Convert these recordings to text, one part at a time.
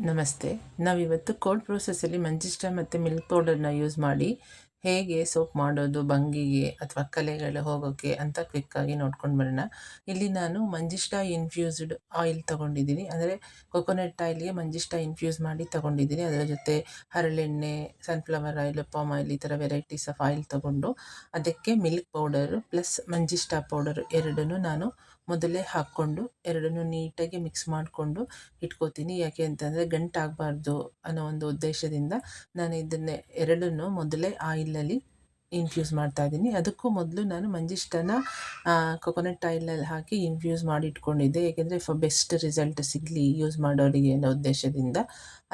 ನಮಸ್ತೆ. ನಾವಿವತ್ತು ಕೋಲ್ಡ್ ಪ್ರೋಸೆಸ್ಸಲ್ಲಿ ಮಂಜಿಷ್ಟ ಮತ್ತು ಮಿಲ್ಕ್ ಪೌಡರ್‌ನ ಯೂಸ್ ಮಾಡಿ ಹೇಗೆ ಸೋಪ್ ಮಾಡೋದು ಬಂಗಿಗೆ ಅಥವಾ ಕಲೆಗಳು ಹೋಗೋಕ್ಕೆ ಅಂತ ಕ್ವಿಕ್ಕಾಗಿ ನೋಡ್ಕೊಂಡು ಬರೋಣ. ಇಲ್ಲಿ ನಾನು ಮಂಜಿಷ್ಟ ಇನ್ಫ್ಯೂಸ್ಡ್ ಆಯಿಲ್ ತಗೊಂಡಿದ್ದೀನಿ. ಅಂದರೆ ಕೊಕೊನಟ್ ಆಯಿಲ್‌ಗೆ ಮಂಜಿಷ್ಟ ಇನ್ಫ್ಯೂಸ್ ಮಾಡಿ ತಗೊಂಡಿದ್ದೀನಿ. ಅದರ ಜೊತೆ ಹರಳೆಣ್ಣೆ, ಸನ್‌ಫ್ಲವರ್ ಆಯಿಲ್, ಪಾಮ್ ಆಯಿಲ್ ಈ ಥರ ವೆರೈಟೀಸ್ ಆಫ್ ಆಯಿಲ್ ತಗೊಂಡು ಅದಕ್ಕೆ ಮಿಲ್ಕ್ ಪೌಡರು ಪ್ಲಸ್ ಮಂಜಿಷ್ಟ ಪೌಡರ್ ಎರಡನ್ನೂ ನಾನು ಮೊದಲೇ ಹಾಕ್ಕೊಂಡು ಎರಡನ್ನೂ ನೀಟಾಗಿ ಮಿಕ್ಸ್ ಮಾಡಿಕೊಂಡು ಇಟ್ಕೋತೀನಿ. ಯಾಕೆ ಅಂತಂದರೆ ಗಂಟಾಗಬಾರ್ದು ಅನ್ನೋ ಒಂದು ಉದ್ದೇಶದಿಂದ ನಾನು ಇದನ್ನೇ ಎರಡನ್ನೂ ಮೊದಲೇ ಆಯಿಲಲ್ಲಿ ಇನ್ಫ್ಯೂಸ್ ಮಾಡ್ತಾ ಇದ್ದೀನಿ. ಅದಕ್ಕೂ ಮೊದಲು ನಾನು ಮಂಜಿಷ್ಟನ ಕೊಕೊನಟ್ ಆಯಿಲಲ್ಲಿ ಹಾಕಿ ಇನ್ಫ್ಯೂಸ್ ಮಾಡಿ ಇಟ್ಕೊಂಡಿದ್ದೆ. ಏಕೆಂದರೆ ಬೆಸ್ಟ್ ರಿಸಲ್ಟ್ ಸಿಗಲಿ ಯೂಸ್ ಮಾಡೋರಿಗೆ ಅನ್ನೋ ಉದ್ದೇಶದಿಂದ.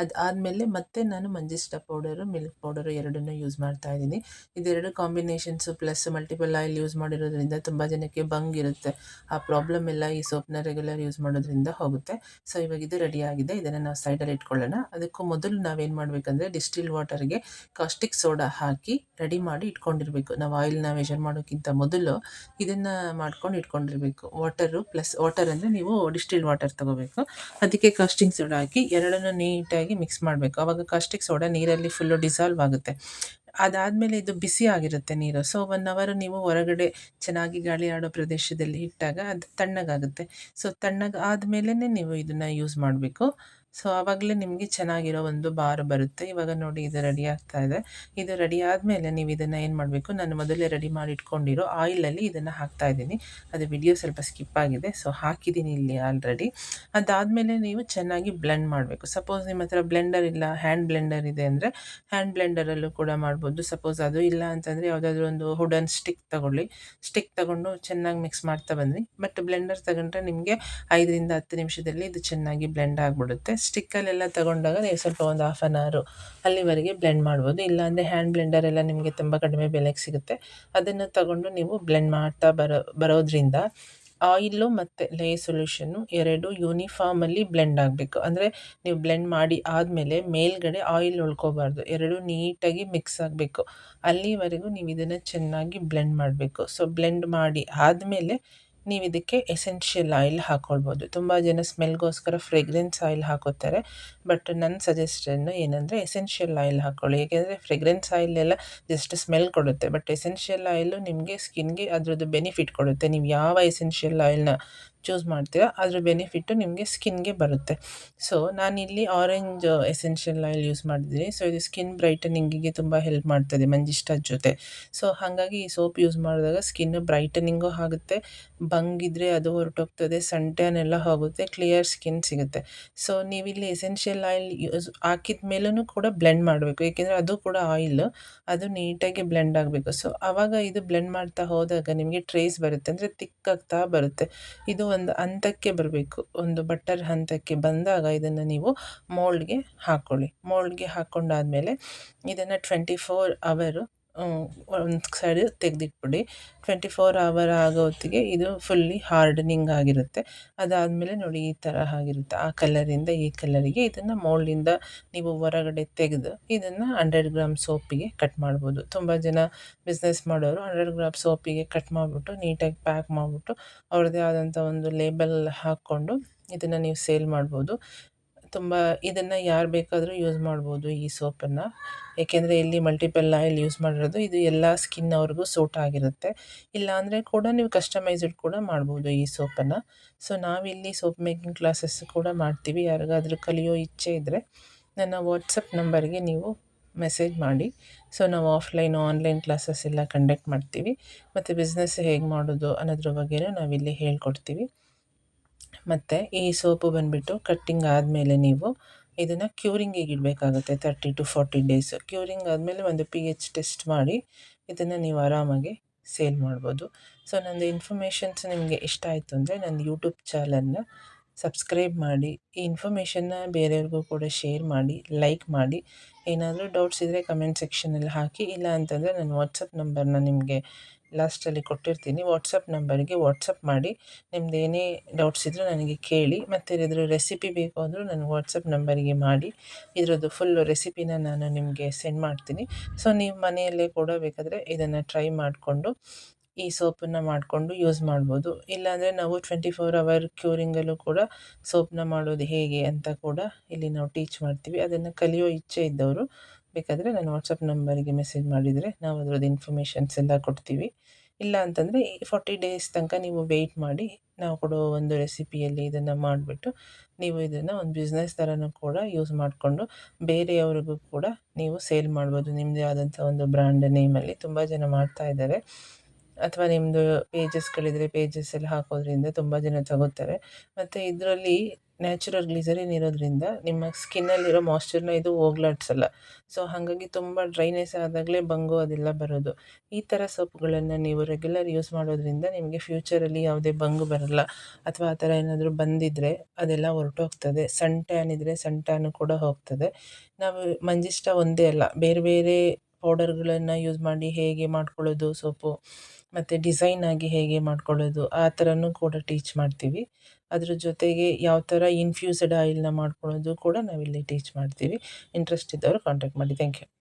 ಅದಾದಮೇಲೆ ಮತ್ತೆ ನಾನು ಮಂಜಿಷ್ಟ ಪೌಡರು, ಮಿಲ್ಕ್ ಪೌಡರು ಎರಡನ್ನೂ ಯೂಸ್ ಮಾಡ್ತಾ ಇದ್ದೀನಿ. ಇದೆರಡು combinations plus multiple oil use ಮಾಡಿರೋದ್ರಿಂದ ತುಂಬ ಜನಕ್ಕೆ ಬಂಗಿರುತ್ತೆ. ಆ ಪ್ರಾಬ್ಲಮ್ ಎಲ್ಲ ಈ ಸೋಪ್ನ ರೆಗ್ಯುಲರ್ ಯೂಸ್ ಮಾಡೋದ್ರಿಂದ ಹೋಗುತ್ತೆ. ಸೊ ಇವಾಗ ಇದು ರೆಡಿ ಆಗಿದೆ. ಇದನ್ನು ನಾವು ಸೈಡಲ್ಲಿ ಇಟ್ಕೊಳ್ಳೋಣ. ಅದಕ್ಕೂ ಮೊದಲು ನಾವೇನು ಮಾಡಬೇಕಂದ್ರೆ ಡಿಸ್ಟಿಲ್ ವಾಟರ್ಗೆ ಕಾಸ್ಟಿಕ್ ಸೋಡಾ ಹಾಕಿ ರೆಡಿ ಮಾಡಿ ಇಟ್ಕೊಂಡಿರಬೇಕು. ನಾವು ಆಯಿಲ್ನ ಮೆಷರ್ ಮಾಡೋಕ್ಕಿಂತ ಮೊದಲು ಇದನ್ನು ಮಾಡ್ಕೊಂಡು ಇಟ್ಕೊಂಡಿರಬೇಕು. ವಾಟರ್ ಅಂದರೆ ನೀವು ಡಿಸ್ಟಿಲ್ ವಾಟರ್ ತೊಗೋಬೇಕು. ಅದಕ್ಕೆ ಕಾಸ್ಟಿಕ್ ಸೋಡಾ ಹಾಕಿ ಎರಡನ್ನೂ ನೀಟಾಗಿ ಮಿಕ್ಸ್ ಮಾಡಬೇಕು. ಆವಾಗ ಕಾಸ್ಟಿಕ್ ಸೋಡಾ ನೀರಲ್ಲಿ ಫುಲ್ಲು ಡಿಸಾಲ್ವ್ ಆಗುತ್ತೆ. ಅದಾದಮೇಲೆ ಇದು ಬಿಸಿ ಆಗಿರುತ್ತೆ ನೀರು. ಸೊ 1 ಅವರ್ ನೀವು ಹೊರಗಡೆ ಚೆನ್ನಾಗಿ ಗಾಳಿ ಆಡೋ ಪ್ರದೇಶದಲ್ಲಿ ಇಟ್ಟಾಗ ಅದು ತಣ್ಣಗಾಗುತ್ತೆ. ಸೊ ತಣ್ಣಗಾದ್ಮೇಲೆ ನೀವು ಇದನ್ನು ಯೂಸ್ ಮಾಡಬೇಕು. ಸೊ ಆವಾಗಲೇ ನಿಮಗೆ ಚೆನ್ನಾಗಿರೋ ಒಂದು ಬಾರ್ ಬರುತ್ತೆ. ಇವಾಗ ನೋಡಿ ಇದು ರೆಡಿ ಆಗ್ತಾ ಇದೆ. ಇದು ರೆಡಿ ಆದಮೇಲೆ ನೀವು ಇದನ್ನು ಏನು ಮಾಡಬೇಕು, ನಾನು ಮೊದಲೇ ರೆಡಿ ಮಾಡಿ ಇಟ್ಕೊಂಡಿರೋ ಆಯಿಲಲ್ಲಿ ಇದನ್ನು ಹಾಕ್ತಾ ಇದ್ದೀನಿ. ಅದು ವಿಡಿಯೋ ಸ್ವಲ್ಪ ಸ್ಕಿಪ್ ಆಗಿದೆ. ಸೊ ಹಾಕಿದ್ದೀನಿ ಇಲ್ಲಿ ಆಲ್ರೆಡಿ. ಅದಾದಮೇಲೆ ನೀವು ಚೆನ್ನಾಗಿ ಬ್ಲೆಂಡ್ ಮಾಡಬೇಕು. ಸಪೋಸ್ ನಿಮ್ಮ ಹತ್ರ ಬ್ಲೆಂಡರ್ ಇಲ್ಲ, ಹ್ಯಾಂಡ್ ಬ್ಲೆಂಡರ್ ಇದೆ ಅಂದರೆ ಹ್ಯಾಂಡ್ ಬ್ಲೆಂಡರಲ್ಲೂ ಕೂಡ ಮಾಡ್ಬೋದು. ಸಪೋಸ್ ಅದು ಇಲ್ಲ ಅಂತಂದರೆ ಯಾವುದಾದ್ರೂ ಒಂದು ವುಡನ್ ಸ್ಟಿಕ್ ತಗೊಳ್ಳಿ. ಸ್ಟಿಕ್ ತಗೊಂಡು ಚೆನ್ನಾಗಿ ಮಿಕ್ಸ್ ಮಾಡ್ತಾ ಬನ್ನಿ. ಬಟ್ ಬ್ಲೆಂಡರ್ ತಗೊಂಡ್ರೆ ನಿಮಗೆ 5ರಿಂದ 10 ನಿಮಿಷದಲ್ಲಿ ಇದು ಚೆನ್ನಾಗಿ ಬ್ಲೆಂಡ್ ಆಗಿಬಿಡುತ್ತೆ. ಸ್ಟಿಕ್ಕಲ್ಲೆಲ್ಲ ತಗೊಂಡಾಗ ನೀವು ಸ್ವಲ್ಪ ಒಂದು ಹಾಫ್ ಆನ್ ಅವರ್ ಅಲ್ಲಿವರೆಗೆ ಬ್ಲೆಂಡ್ ಮಾಡ್ಬೋದು. ಇಲ್ಲಾಂದರೆ ಹ್ಯಾಂಡ್ ಬ್ಲೆಂಡರ್ ಎಲ್ಲ ನಿಮಗೆ ತುಂಬ ಕಡಿಮೆ ಬೆಲೆಗೆ ಸಿಗುತ್ತೆ. ಅದನ್ನು ತಗೊಂಡು ನೀವು ಬ್ಲೆಂಡ್ ಮಾಡ್ತಾ ಬರೋದ್ರಿಂದ ಆಯಿಲು ಮತ್ತು ಲೇ ಸೊಲ್ಯೂಷನ್ನು ಎರಡು ಯೂನಿಫಾರ್ಮಲ್ಲಿ ಬ್ಲೆಂಡ್ ಆಗಬೇಕು. ಅಂದರೆ ನೀವು ಬ್ಲೆಂಡ್ ಮಾಡಿ ಆದಮೇಲೆ ಮೇಲ್ಗಡೆ ಆಯಿಲ್ ಉಳ್ಕೋಬಾರ್ದು. ಎರಡೂ ನೀಟಾಗಿ ಮಿಕ್ಸ್ ಆಗಬೇಕು. ಅಲ್ಲಿವರೆಗೂ ನೀವು ಇದನ್ನು ಚೆನ್ನಾಗಿ ಬ್ಲೆಂಡ್ ಮಾಡಬೇಕು. ಸೊ ಬ್ಲೆಂಡ್ ಮಾಡಿ ಆದಮೇಲೆ ನೀವು ಇದಕ್ಕೆ ಎಸೆನ್ಷಿಯಲ್ ಆಯಿಲ್ ಹಾಕ್ಕೊಳ್ಬೋದು. ತುಂಬ ಜನ ಸ್ಮೆಲ್ಗೋಸ್ಕರ ಫ್ರೇಗ್ರೆನ್ಸ್ ಆಯಿಲ್ ಹಾಕೋತಾರೆ. ಬಟ್ ನನ್ನ ಸಜೆಷನ್ ಏನಂದರೆ ಎಸೆನ್ಷಿಯಲ್ ಆಯಿಲ್ ಹಾಕ್ಕೊಳ್ಳಿ. ಏಕೆಂದರೆ ಫ್ರೇಗ್ರೆನ್ಸ್ ಆಯಿಲ್ ಎಲ್ಲ ಜಸ್ಟ್ ಸ್ಮೆಲ್ ಕೊಡುತ್ತೆ. ಬಟ್ ಎಸೆನ್ಷಿಯಲ್ ಆಯಿಲು ನಿಮಗೆ ಸ್ಕಿನ್ಗೆ ಅದರದ್ದು ಬೆನಿಫಿಟ್ ಕೊಡುತ್ತೆ. ನೀವು ಯಾವ ಎಸೆನ್ಷಿಯಲ್ ಆಯಿಲ್ನ ಚೂಸ್ ಮಾಡ್ತೀರಾ ಅದ್ರ ಬೆನಿಫಿಟ್ಟು ನಿಮಗೆ ಸ್ಕಿನ್ಗೆ ಬರುತ್ತೆ. ಸೊ ನಾನಿಲ್ಲಿ ಆರೆಂಜ್ ಎಸೆನ್ಷಿಯಲ್ ಆಯಿಲ್ ಯೂಸ್ ಮಾಡಿದ್ದೀನಿ. ಸೊ ಇದು ಸ್ಕಿನ್ ಬ್ರೈಟನಿಂಗಿಗೆ ತುಂಬ ಹೆಲ್ಪ್ ಮಾಡ್ತದೆ ಮಂಜಿಷ್ಟದ ಜೊತೆ. ಸೊ ಹಾಗಾಗಿ ಈ ಸೋಪ್ ಯೂಸ್ ಮಾಡಿದಾಗ ಸ್ಕಿನ್ ಬ್ರೈಟನಿಂಗು ಆಗುತ್ತೆ, ಬಂಗಿದ್ರೆ ಅದು ಹೊರಟೋಗ್ತದೆ, ಸನ್ ಟ್ಯಾನ್ ಎಲ್ಲ ಹೋಗುತ್ತೆ, ಕ್ಲಿಯರ್ ಸ್ಕಿನ್ ಸಿಗುತ್ತೆ. ಸೊ ನೀವಿಲ್ಲಿ ಎಸೆನ್ಷಿಯಲ್ ಆಯಿಲ್ ಯೂಸ್ ಹಾಕಿದ ಮೇಲೂ ಕೂಡ ಬ್ಲೆಂಡ್ ಮಾಡಬೇಕು. ಏಕೆಂದರೆ ಅದು ಕೂಡ ಆಯಿಲ್, ಅದು ನೀಟಾಗಿ ಬ್ಲೆಂಡ್ ಆಗಬೇಕು. ಸೊ ಆವಾಗ ಇದು ಬ್ಲೆಂಡ್ ಮಾಡ್ತಾ ಹೋದಾಗ ನಿಮಗೆ ಟ್ರೇಸ್ ಬರುತ್ತೆ, ಅಂದರೆ ತಿಕ್ಕಾಗ್ತಾ ಬರುತ್ತೆ. ಇದು ಒಂದು ಹಂತಕ್ಕೆ ಬರಬೇಕು. ಒಂದು ಬಟರ್ ಹಂತಕ್ಕೆ ಬಂದಾಗ ಇದನ್ನು ನೀವು ಮೋಲ್ಡ್ಗೆ ಹಾಕ್ಕೊಳ್ಳಿ. ಮೋಲ್ಡ್ಗೆ ಹಾಕ್ಕೊಂಡಾದಮೇಲೆ ಇದನ್ನು 24 ಅವರ್ ಒಂದು ಸೈಡ್ ತೆಗೆದಿಟ್ಬಿಡಿ. 24 ಅವರ್ ಆಗೋ ಹೊತ್ತಿಗೆ ಇದು ಫುಲ್ಲಿ ಹಾರ್ಡನಿಂಗ್ ಆಗಿರುತ್ತೆ. ಅದಾದಮೇಲೆ ನೋಡಿ ಈ ಥರ ಆಗಿರುತ್ತೆ. ಆ ಕಲರಿಂದ ಈ ಕಲರಿಗೆ ಇದನ್ನು ಮೋಲ್ಡಿಂದ ನೀವು ಹೊರಗಡೆ ತೆಗೆದು ಇದನ್ನು 100 ಗ್ರಾಮ್ ಸೋಪಿಗೆ ಕಟ್ ಮಾಡ್ಬೋದು. ತುಂಬ ಜನ ಬಿಸ್ನೆಸ್ ಮಾಡೋರು 100 ಗ್ರಾಮ್ ಸೋಪಿಗೆ ಕಟ್ ಮಾಡಿಬಿಟ್ಟು ನೀಟಾಗಿ ಪ್ಯಾಕ್ ಮಾಡಿಬಿಟ್ಟು ಅವ್ರದ್ದೇ ಆದಂಥ ಒಂದು ಲೇಬಲ್ ಹಾಕ್ಕೊಂಡು ಇದನ್ನು ನೀವು ಸೇಲ್ ಮಾಡ್ಬೋದು. ತುಂಬ ಇದನ್ನು ಯಾರು ಬೇಕಾದರೂ ಯೂಸ್ ಮಾಡ್ಬೋದು ಈ ಸೋಪನ್ನು. ಏಕೆಂದರೆ ಇಲ್ಲಿ ಮಲ್ಟಿಪಲ್ ಆಯಿಲ್ ಯೂಸ್ ಮಾಡಿರೋದು, ಇದು ಎಲ್ಲ ಸ್ಕಿನ್ ಅವ್ರಿಗೂ ಸೂಟ್ ಆಗಿರುತ್ತೆ. ಇಲ್ಲಾಂದರೆ ಕೂಡ ನೀವು ಕಸ್ಟಮೈಸ್ಡ್ ಕೂಡ ಮಾಡ್ಬೋದು ಈ ಸೋಪನ್ನು. ಸೊ ನಾವಿಲ್ಲಿ ಸೋಪ್ ಮೇಕಿಂಗ್ ಕ್ಲಾಸಸ್ ಕೂಡ ಮಾಡ್ತೀವಿ. ಯಾರಿಗಾದ್ರೂ ಕಲಿಯೋ ಇಚ್ಛೆ ಇದ್ದರೆ ನನ್ನ ವಾಟ್ಸಪ್ ನಂಬರ್ಗೆ ನೀವು ಮೆಸೇಜ್ ಮಾಡಿ. ಸೊ ನಾವು ಆಫ್ಲೈನು ಆನ್ಲೈನ್ ಕ್ಲಾಸಸ್ ಎಲ್ಲ ಕಂಡಕ್ಟ್ ಮಾಡ್ತೀವಿ. ಮತ್ತು ಬಿಸ್ನೆಸ್ ಹೇಗೆ ಮಾಡೋದು ಅನ್ನೋದ್ರ ಬಗ್ಗೆನೂ ನಾವಿಲ್ಲಿ ಹೇಳ್ಕೊಡ್ತೀವಿ. ಮತ್ತು ಈ ಸೋಪು ಬಂದುಬಿಟ್ಟು ಕಟ್ಟಿಂಗ್ ಆದಮೇಲೆ ನೀವು ಇದನ್ನು ಕ್ಯೂರಿಂಗಿಗೆ ಇಡಬೇಕಾಗುತ್ತೆ 30 to 40 ಡೇಸ್. ಕ್ಯೂರಿಂಗ್ ಆದಮೇಲೆ ಒಂದು pH ಟೆಸ್ಟ್ ಮಾಡಿ ಇದನ್ನು ನೀವು ಆರಾಮಾಗಿ ಸೇಲ್ ಮಾಡ್ಬೋದು. ಸೊ ನಂದು ಇನ್ಫಾರ್ಮೇಷನ್ಸ್ ನಿಮಗೆ ಇಷ್ಟ ಆಯಿತು ಅಂದರೆ ನನ್ನ ಯೂಟ್ಯೂಬ್ ಚಾನಲ್ನ ಸಬ್ಸ್ಕ್ರೈಬ್ ಮಾಡಿ, ಈ ಇನ್ಫಾರ್ಮೇಷನ್ನ ಬೇರೆಯವ್ರಿಗೂ ಕೂಡ ಶೇರ್ ಮಾಡಿ, ಲೈಕ್ ಮಾಡಿ. ಏನಾದರೂ ಡೌಟ್ಸ್ ಇದ್ದರೆ ಕಮೆಂಟ್ ಸೆಕ್ಷನಲ್ಲಿ ಹಾಕಿ. ಇಲ್ಲ ಅಂತಂದರೆ ನನ್ನ ವಾಟ್ಸಪ್ ನಂಬರ್ನ ನಿಮಗೆ ಲಾಸ್ಟಲ್ಲಿ ಕೊಟ್ಟಿರ್ತೀನಿ. ವಾಟ್ಸಪ್ ನಂಬರ್ಗೆ ವಾಟ್ಸಪ್ ಮಾಡಿ ನಿಮ್ದು ಏನೇ ಡೌಟ್ಸ್ ಇದ್ದರೂ ನನಗೆ ಕೇಳಿ. ಮತ್ತು ಇದ್ರ ರೆಸಿಪಿ ಬೇಕು ಅಂದರೂ ನನಗೆ ವಾಟ್ಸಪ್ ನಂಬರಿಗೆ ಮಾಡಿ. ಇದರದ್ದು ಫುಲ್ಲು ರೆಸಿಪಿನ ನಾನು ನಿಮಗೆ ಸೆಂಡ್ ಮಾಡ್ತೀನಿ. ಸೊ ನೀವು ಮನೆಯಲ್ಲೇ ಕೂಡ ಬೇಕಾದರೆ ಇದನ್ನು ಟ್ರೈ ಮಾಡಿಕೊಂಡು ಈ ಸೋಪನ್ನು ಮಾಡಿಕೊಂಡು ಯೂಸ್ ಮಾಡ್ಬೋದು. ಇಲ್ಲಾಂದರೆ ನಾವು 24 ಅವರ್ ಕ್ಯೂರಿಂಗಲ್ಲೂ ಕೂಡ ಸೋಪನ್ನ ಮಾಡೋದು ಹೇಗೆ ಅಂತ ಕೂಡ ಇಲ್ಲಿ ನಾವು ಟೀಚ್ ಮಾಡ್ತೀವಿ. ಅದನ್ನು ಕಲಿಯೋ ಇಚ್ಛೆ ಇದ್ದವರು ಬೇಕಾದರೆ ನನ್ನ ವಾಟ್ಸಪ್ ನಂಬರಿಗೆ ಮೆಸೇಜ್ ಮಾಡಿದರೆ ನಾವು ಅದರದ್ದು ಇನ್ಫಾರ್ಮೇಷನ್ಸ್ ಎಲ್ಲ ಕೊಡ್ತೀವಿ. ಇಲ್ಲ ಅಂತಂದರೆ ಈ 40 ಡೇಸ್ ತನಕ ನೀವು ವೆಯ್ಟ್ ಮಾಡಿ ನಾವು ಕೊಡೋ ಒಂದು ರೆಸಿಪಿಯಲ್ಲಿ ಇದನ್ನು ಮಾಡಿಬಿಟ್ಟು ನೀವು ಇದನ್ನು ಒಂದು ಬಿಸ್ನೆಸ್ ಥರನೂ ಕೂಡ ಯೂಸ್ ಮಾಡಿಕೊಂಡು ಬೇರೆಯವ್ರಿಗೂ ಕೂಡ ನೀವು ಸೇಲ್ ಮಾಡ್ಬೋದು. ನಿಮ್ಮದೇ ಆದಂಥ ಒಂದು ಬ್ರ್ಯಾಂಡ್ ನೇಮಲ್ಲಿ ತುಂಬ ಜನ ಮಾಡ್ತಾ ಇದ್ದಾರೆ. ಅಥವಾ ನಿಮ್ಮದು ಪೇಜಸ್ಗಳಿದ್ರೆ ಪೇಜಸ್ಸಲ್ಲಿ ಹಾಕೋದ್ರಿಂದ ತುಂಬ ಜನ ತಗೋತಾರೆ. ಮತ್ತು ಇದರಲ್ಲಿ ನ್ಯಾಚುರಲ್ ಗ್ಲಿಸರಿನ್ ಇರೋದ್ರಿಂದ ನಿಮ್ಮ ಸ್ಕಿನ್ನಲ್ಲಿರೋ ಮಾಯ್ಶ್ಚರ್ನ ಇದು ಹೋಗ್ಲಾಡ್ಸಲ್ಲ. ಸೊ ಹಾಗಾಗಿ ತುಂಬ ಡ್ರೈನೆಸ್ ಆದಾಗಲೇ ಬಂಗು ಅದೆಲ್ಲ ಬರೋದು. ಈ ಥರ ಸೋಪ್ಗಳನ್ನು ನೀವು ರೆಗ್ಯುಲರ್ ಯೂಸ್ ಮಾಡೋದ್ರಿಂದ ನಿಮಗೆ ಫ್ಯೂಚರಲ್ಲಿ ಯಾವುದೇ ಬಂಗು ಬರಲ್ಲ. ಅಥವಾ ಆ ಥರ ಏನಾದರೂ ಬಂದಿದ್ದರೆ ಅದೆಲ್ಲ ಹೊರ್ಟೋಗ್ತದೆ. ಸನ್ ಟ್ಯಾನ್ ಇದ್ದರೆ ಸನ್ ಟ್ಯಾನು ಕೂಡ ಹೋಗ್ತದೆ. ನಾವು ಮಂಜಿಷ್ಟ ಒಂದೇ ಅಲ್ಲ, ಬೇರೆ ಬೇರೆ ಪೌಡರ್ಗಳನ್ನು ಯೂಸ್ ಮಾಡಿ ಹೇಗೆ ಮಾಡ್ಕೊಳ್ಳೋದು ಸೋಪು, ಮತ್ತು ಡಿಸೈನ್ ಆಗಿ ಹೇಗೆ ಮಾಡ್ಕೊಳ್ಳೋದು ಆ ಥರನೂ ಕೂಡ ಟೀಚ್ ಮಾಡ್ತೀವಿ. ಅದ್ರ ಜೊತೆಗೆ ಯಾವ ಥರ ಇನ್ಫ್ಯೂಸ್ಡ್ ಆಯಿಲ್ನ ಮಾಡ್ಕೊಳ್ಳೋದು ಕೂಡ ನಾವಿಲ್ಲಿ ಟೀಚ್ ಮಾಡ್ತೀವಿ. ಇಂಟ್ರೆಸ್ಟ್ ಇದ್ದವರು ಕಾಂಟ್ಯಾಕ್ಟ್ ಮಾಡಿ. Thank you.